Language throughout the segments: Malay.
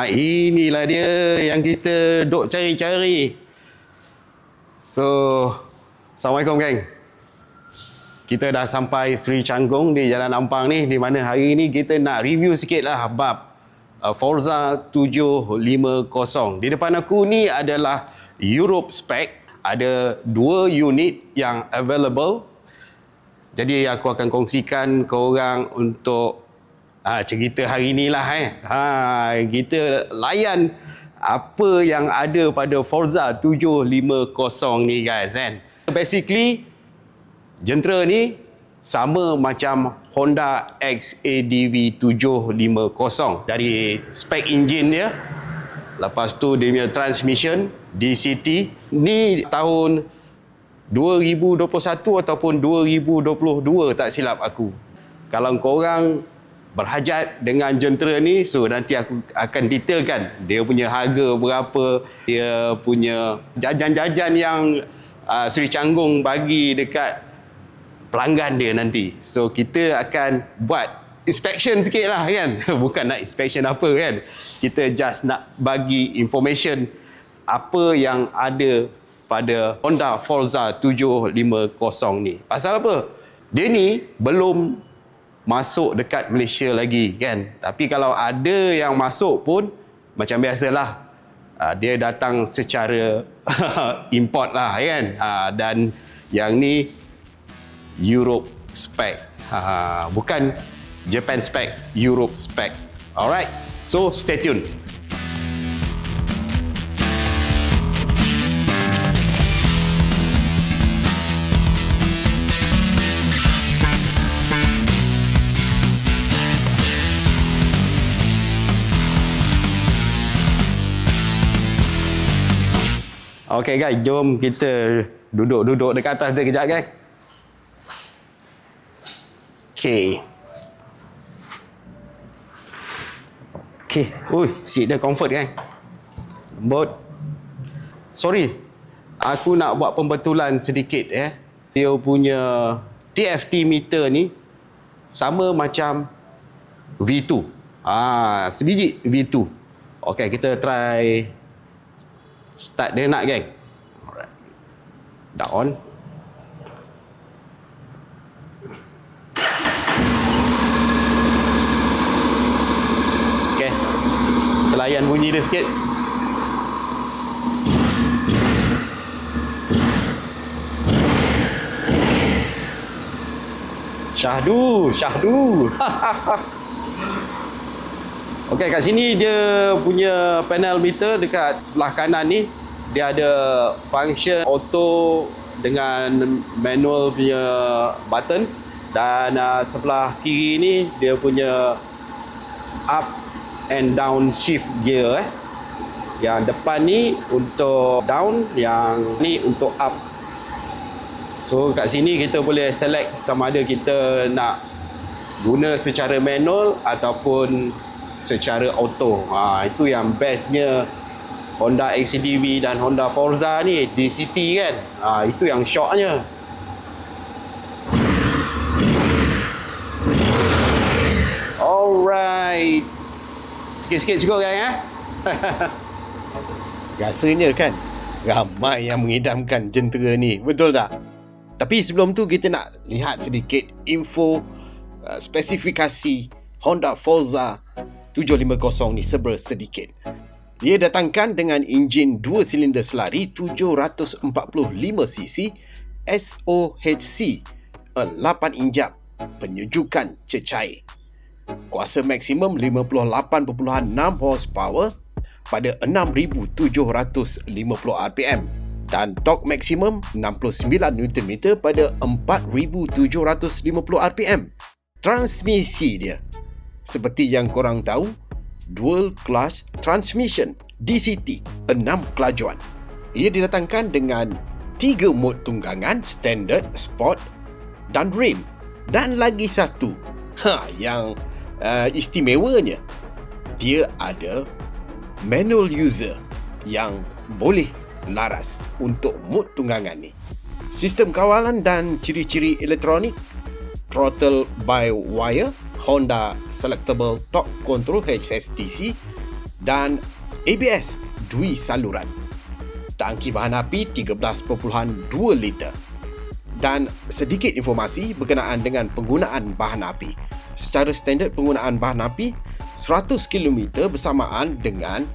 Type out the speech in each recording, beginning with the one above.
Inilah dia yang kita duk cari-cari. So, Assalamualaikum geng. Kita dah sampai Sri Canggung di Jalan Ampang ni, di mana hari ni kita nak review sikit lah bab Forza 750. Di depan aku ni adalah Europe spec. Ada 2 unit yang available. Jadi aku akan kongsikan korang untuk cerita hari ni lah kita layan apa yang ada pada Forza 750 ni guys kan. Basically jentera ni sama macam Honda XADV 750 dari spek enjin dia. Lepas tu dia punya transmission DCT ni tahun 2021 ataupun 2022 tak silap aku. Kalau korang berhajat dengan jentera ni, so nanti aku akan detailkan dia punya harga berapa, dia punya jajan-jajan yang Sri Canggung bagi dekat pelanggan dia nanti. So kita akan buat inspection sikit lah kan. Bukan nak inspection apa kan, kita just nak bagi information apa yang ada pada Honda Forza 750 ni. Pasal apa? Dia ni belum masuk dekat Malaysia lagi kan. Tapi kalau ada yang masuk pun macam biasalah, dia datang secara import lah kan. Dan yang ni Europe spec, bukan Japan spec, Europe spec. Alright, so stay tune. Okay guys, jom kita duduk dekat atas dia kejap guys. Okay. Seat dia comfort kan. Lembut. Sorry, aku nak buat pembetulan sedikit Dia punya TFT meter ni sama macam V2. Sebiji V2. Okay, kita try start dia nak geng. Alright. Dah on. Okay. Kita layan bunyi dia sikit. Syahdu. Okey, kat sini dia punya panel meter dekat sebelah kanan ni, dia ada function auto dengan manual punya button, dan sebelah kiri ni dia punya up and down shift gear Yang depan ni untuk down, yang ni untuk up. So kat sini kita boleh select sama ada kita nak guna secara manual ataupun secara auto. Itu yang bestnya Honda XADV dan Honda Forza ni, DCT kan. Itu yang shocknya. Alright, sikit-sikit cukup kan Rasanya kan ramai yang mengidamkan jentera ni, betul tak? Tapi sebelum tu kita nak lihat sedikit info spesifikasi Honda Forza 750 ni sedikit. Dia datangkan dengan enjin 2 silinder selari 745cc SOHC 8 injap penyujukan cecair. Kuasa maksimum 58.6 horsepower pada 6,750 rpm dan torque maksimum 69 Nm pada 4,750 rpm. Transmisi dia, seperti yang korang tahu, dual clutch transmission DCT 6 kelajuan. Ia didatangkan dengan 3 mod tunggangan, standard, sport dan rain. Dan lagi satu yang istimewanya, dia ada manual user yang boleh laras untuk mod tunggangan ni. Sistem kawalan dan ciri-ciri elektronik: throttle by wire, Honda Selectable Torque Control HSTC, dan ABS dui saluran. Tangki bahan api 13.2 liter. Dan sedikit informasi berkenaan dengan penggunaan bahan api. Secara standard penggunaan bahan api 100 km bersamaan dengan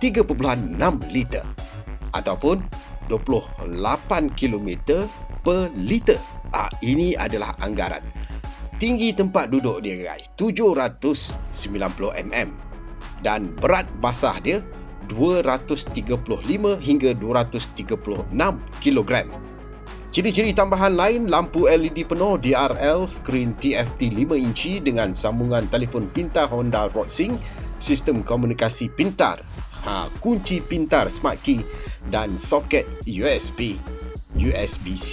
3.6 liter ataupun 28 km per liter. Ini adalah anggaran. Tinggi tempat duduk dia guys 790 mm dan berat basah dia 235 hingga 236 kilogram. Ciri-ciri tambahan lain, lampu LED penuh DRL, skrin TFT 5 inci dengan sambungan telefon pintar Honda RoadSync, sistem komunikasi pintar, kunci pintar Smart Key dan soket USB-C.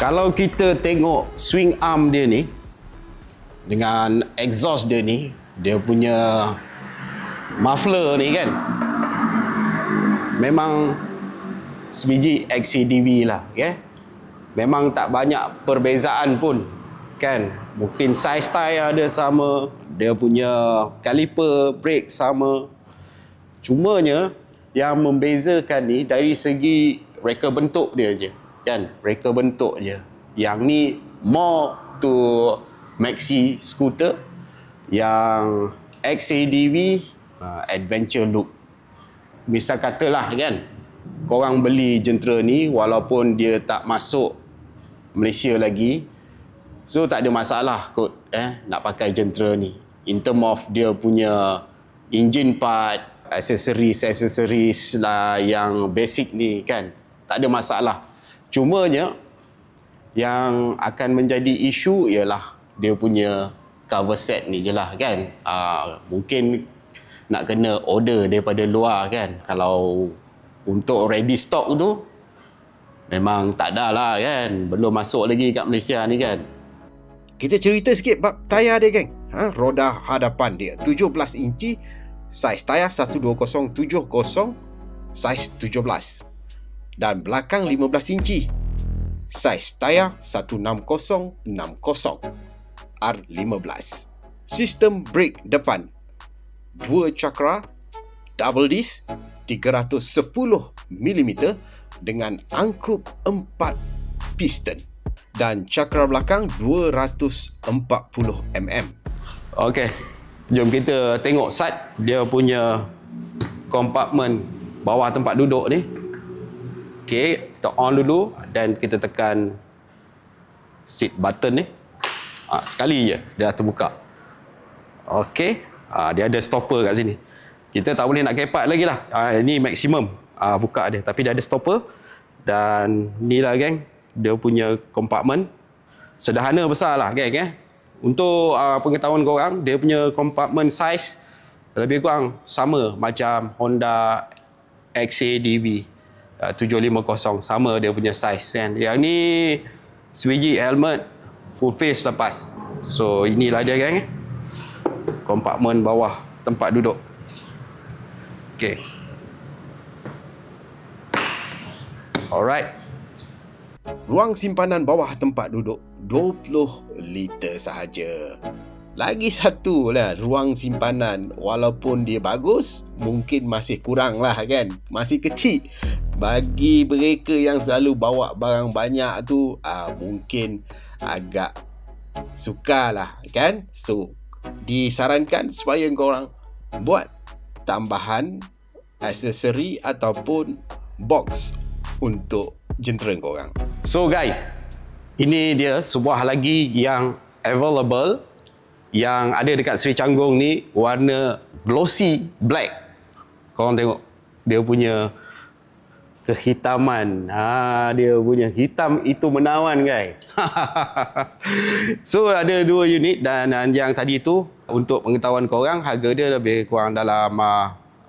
Kalau kita tengok swing arm dia ni dengan exhaust dia ni, dia punya muffler ni kan, memang sebiji XCDV lah, okay? Memang tak banyak perbezaan pun kan. Mungkin size tyre dia sama, dia punya kaliper brake sama. Cumanya yang membezakan ni dari segi reka bentuk dia je kan, reka bentuk je. Yang ni more to maxi scooter, yang XCDV adventure look. Misal katalah kan, korang beli jentera ni walaupun dia tak masuk Malaysia lagi, so tak ada masalah kot nak pakai jentera ni. In term of dia punya engine part, aksesoris lah yang basic ni kan, tak ada masalah. Cumanya yang akan menjadi isu ialah dia punya cover set ni je lah kan. Mungkin nak kena order daripada luar kan. Kalau untuk ready stock tu memang tak ada lah kan, belum masuk lagi kat Malaysia ni kan. Kita cerita sikit bab tayar dia geng. Roda hadapan dia 17 inci, saiz tayar 12070, saiz 17. Dan belakang 15 inci, saiz tayar 16060, R15. Sistem brake depan 2 cakra, double disc, 310 mm dengan angkup 4 piston. Dan cakra belakang 240 mm. Okey, jom kita tengok sat dia punya kompartmen bawah tempat duduk ni. Okey, kita on dulu dan kita tekan seat button ni. Sekali je dia terbuka. Okey, dia ada stopper kat sini. Kita tak boleh nak kepat lagi lah. Ini maksimum buka dia, tapi dia ada stopper. Dan ni lah geng, dia punya kompartmen sederhana besar lah geng. Untuk pengetahuan korang, dia punya kompartmen saiz lebih kurang sama macam Honda XCDV 750, sama dia punya saiz kan. Yang ni sebiji helmet full face lepas. So inilah dia geng, kompartmen bawah tempat duduk. Okay. Alright. Ruang simpanan bawah tempat duduk 20 liter sahaja. Lagi satu lah ruang simpanan, walaupun dia bagus, mungkin masih kurang lah kan, masih kecil. Bagi mereka yang selalu bawa barang banyak tu, mungkin agak sukar lah kan. So disarankan supaya korang buat tambahan aksesori ataupun box untuk jentera korang. So guys, ini dia sebuah lagi yang available yang ada dekat Sri Canggung ni, warna glossy black. Korang tengok dia punya kehitaman. Dia punya hitam itu menawan guys. So ada 2 unit dan yang tadi tu untuk pengetahuan korang, harga dia lebih kurang dalam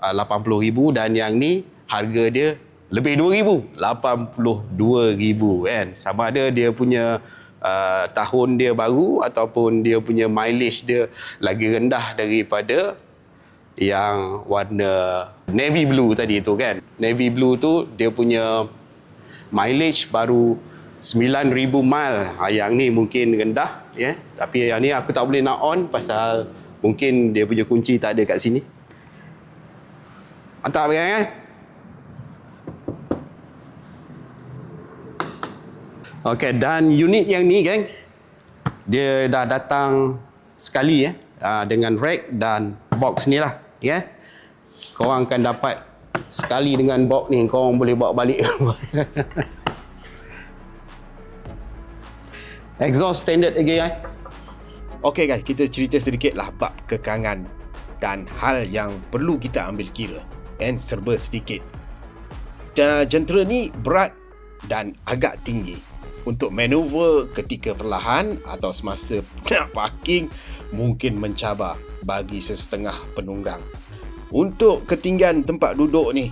80,000 dan yang ni harga dia lebih 2,000, 82,000 kan. Sama ada dia punya tahun dia baru ataupun dia punya mileage dia lagi rendah daripada yang warna navy blue tadi tu kan. Navy blue tu dia punya mileage baru 9,000 mile. Yang ni mungkin rendah ya. Tapi yang ni aku tak boleh nak on pasal mungkin dia punya kunci tak ada kat sini. Mantap kan? Okey, dan unit yang ni geng, dia dah datang sekali dengan rack dan box ni lah ya. Korang akan dapat sekali dengan box ni, korang boleh bawa balik. Exhaust standard lagi kan. Okey guys, kita cerita sedikit lah bab kekangan dan hal yang perlu kita ambil kira. And serba sedikit. Dan jentera ni berat dan agak tinggi. Untuk manuver ketika perlahan atau semasa nak parking mungkin mencabar bagi sesetengah penunggang. Untuk ketinggian tempat duduk ni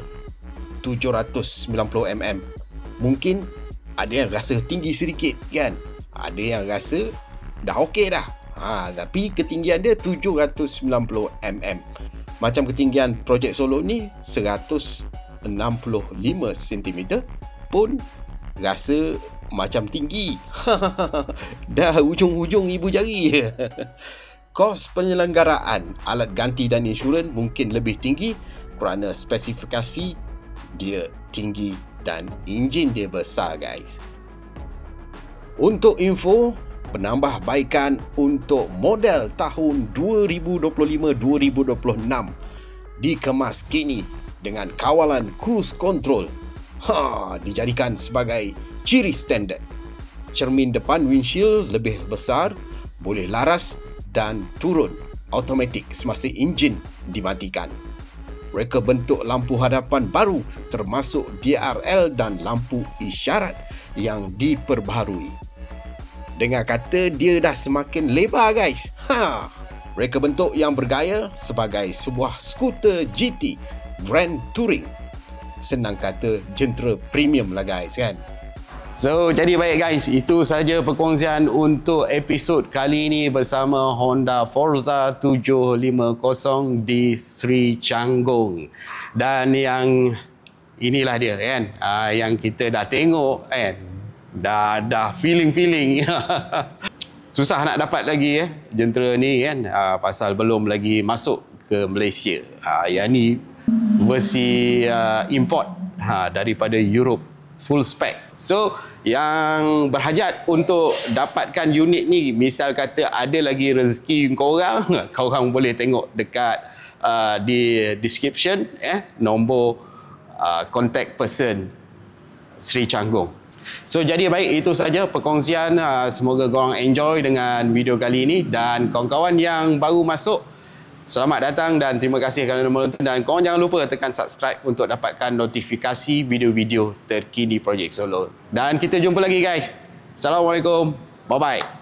790mm. Mungkin ada yang rasa tinggi sedikit kan. Ada yang rasa dah okey dah. Tapi ketinggian dia 790mm. Macam ketinggian projek Solo ni 165cm pun rasa macam tinggi. Dah ujung-ujung ibu jari. Kos penyelenggaraan alat ganti dan insurans mungkin lebih tinggi kerana spesifikasi dia tinggi dan enjin dia besar guys. Untuk info, penambahbaikan untuk model tahun 2025-2026 dikemas kini dengan kawalan cruise control. Dijadikan sebagai ciri standard. Cermin depan windshield lebih besar, boleh laras dan turun automatik semasa enjin dimatikan. Reka bentuk lampu hadapan baru termasuk DRL dan lampu isyarat yang diperbaharui. Dengan kata dia dah semakin lebar guys. Reka bentuk yang bergaya sebagai sebuah skuter GT Grand Touring. Senang kata jentera premium lah guys kan. So, jadi baik guys, itu saja perkongsian untuk episod kali ini bersama Honda Forza 750 di Sri Canggung. Dan yang inilah dia kan, yang kita dah tengok kan, dah feeling. Susah nak dapat lagi jentera ni kan, pasal belum lagi masuk ke Malaysia. Yang ni versi import daripada Europe, full spec. So yang berhajat untuk dapatkan unit ni, misal kata ada lagi rezeki korang boleh tengok dekat di description nombor contact person Sri Canggung. So jadi baik, itu saja perkongsian. Semoga korang enjoy dengan video kali ini, dan kawan-kawan yang baru masuk, selamat datang dan terima kasih kerana menonton, dan korang jangan lupa tekan subscribe untuk dapatkan notifikasi video-video terkini projek Solo. Dan kita jumpa lagi guys. Assalamualaikum. Bye-bye.